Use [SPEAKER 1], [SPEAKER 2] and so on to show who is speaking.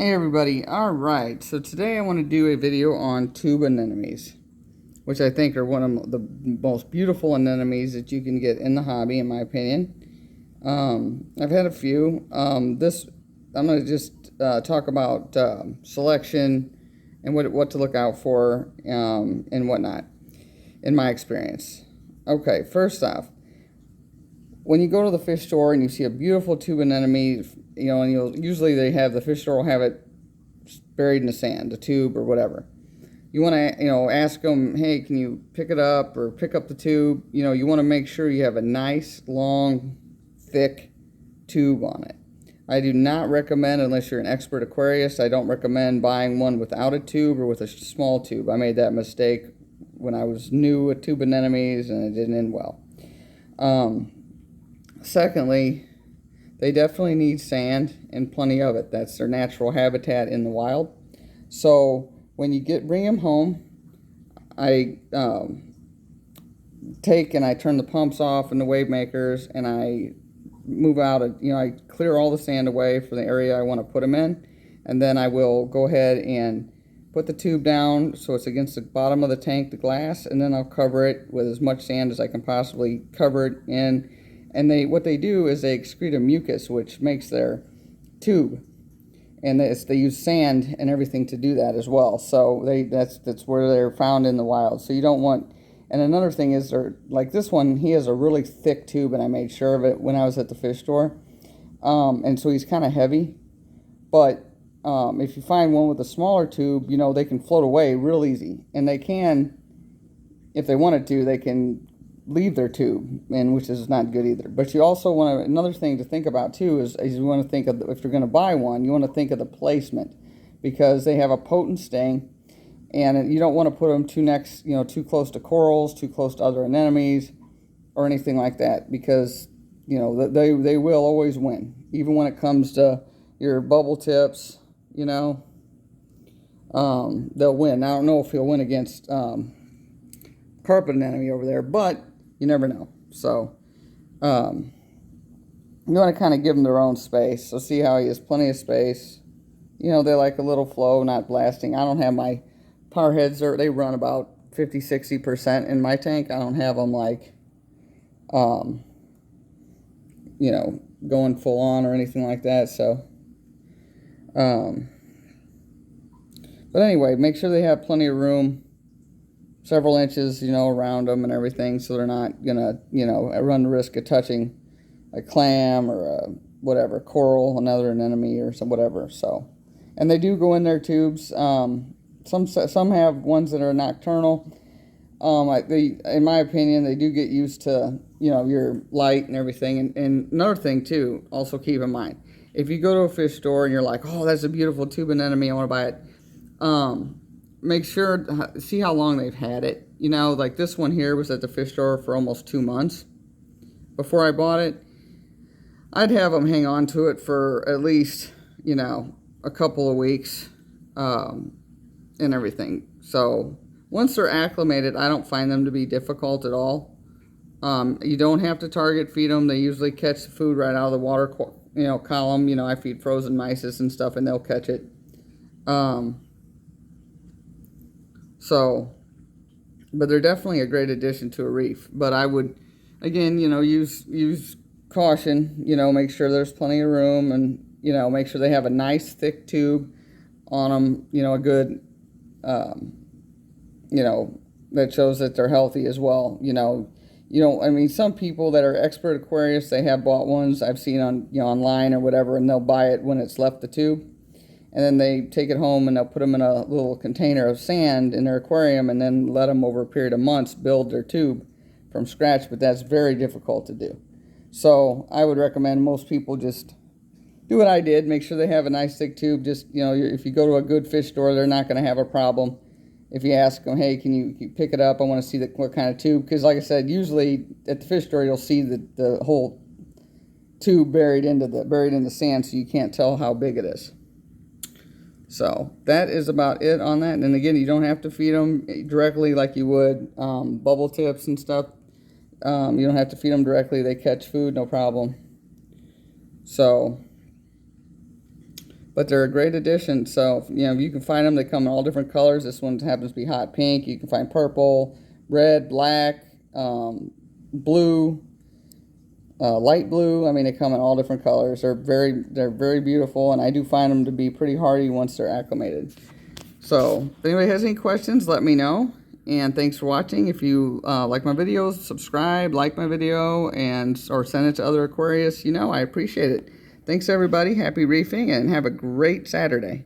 [SPEAKER 1] Hi everybody. Alright, so today I want to do a video on tube anemones, which I think are one of the most beautiful anemones that you can get in the hobby, in my opinion. I've had a few. I'm going to just talk about selection and what to look out for and whatnot, in my experience. Okay, first off, when you go to the fish store and you see a beautiful tube anemone, and usually the fish store will have it buried in the sand, the tube or whatever. You want to, ask them, hey, can you pick it up or pick up the tube? You want to make sure you have a nice, long, thick tube on it. I do not recommend, unless you're an expert aquarist, I don't recommend buying one without a tube or with a small tube. I made that mistake when I was new at tube anemones and it didn't end well. Secondly, they definitely need sand and plenty of it. That's their natural habitat in the wild. So when you bring them home, I take and I turn the pumps off and the wave makers, and I move out. I clear all the sand away for the area I want to put them in, and then I will go ahead and put the tube down so it's against the bottom of the tank, the glass, and then I'll cover it with as much sand as I can possibly cover it in. And what they do is they excrete a mucus, which makes their tube, and they use sand and everything to do that as well. So that's where they're found in the wild. So you don't want. And another thing is, they're like this one. He has a really thick tube, and I made sure of it when I was at the fish store. And so he's kind of heavy. But if you find one with a smaller tube, they can float away real easy, and they can, if they wanted to, they can leave their tube, and which is not good either. But you also want to, another thing to think about too is you want to think of, if you're going to buy one, you want to think of the placement, because they have a potent sting, and you don't want to put them too close to corals, too close to other anemones or anything like that, because they will always win, even when it comes to your bubble tips. They'll win. I don't know if he'll win against carpet anemone over there, but you never know. So you want to kind of give them their own space. So see how he has plenty of space. They like a little flow, not blasting. I don't have my power heads, they run about 50-60% in my tank. I don't have them like going full on or anything like that. So but anyway, make sure they have plenty of room, several inches, around them and everything, so they're not gonna, run the risk of touching a clam or a coral, another anemone or whatever. So, and they do go in their tubes. Some have ones that are nocturnal. In my opinion, they do get used to, your light and everything. And another thing too, also keep in mind, if you go to a fish store and you're like, oh, that's a beautiful tube anemone, I want to buy it. Make sure, see how long they've had it. Like this one here was at the fish store for almost 2 months before I bought it. I'd have them hang on to it for at least, a couple of weeks and everything. So once they're acclimated, I don't find them to be difficult at all. You don't have to target feed them. They usually catch the food right out of the water column. I feed frozen mysis and stuff, and they'll catch it. But they're definitely a great addition to a reef. But I would, again, use caution. Make sure there's plenty of room, and make sure they have a nice thick tube on them. A good, that shows that they're healthy as well. Some people that are expert aquarists, they have bought ones I've seen on online or whatever, and they'll buy it when it's left the tube. And then they take it home and they'll put them in a little container of sand in their aquarium, and then let them, over a period of months, build their tube from scratch. But that's very difficult to do. So I would recommend most people just do what I did. Make sure they have a nice thick tube. Just, if you go to a good fish store, they're not going to have a problem. If you ask them, hey, can you pick it up? I want to see what kind of tube. Because like I said, usually at the fish store, you'll see the whole tube buried in the sand, so you can't tell how big it is. So that is about it on that. And again, you don't have to feed them directly like you would bubble tips and stuff. You don't have to feed them directly. They catch food, no problem. So but they're a great addition. So, you know, you can find them. They come in all different colors. This one happens to be hot pink. You can find purple, red, black, blue, light blue. I mean, they come in all different colors. They're very beautiful, and I do find them to be pretty hardy once they're acclimated. So, if anybody has any questions, let me know. And thanks for watching. If you like my videos, subscribe, like my video, or send it to other aquarists. You know, I appreciate it. Thanks, everybody. Happy reefing, and have a great Saturday.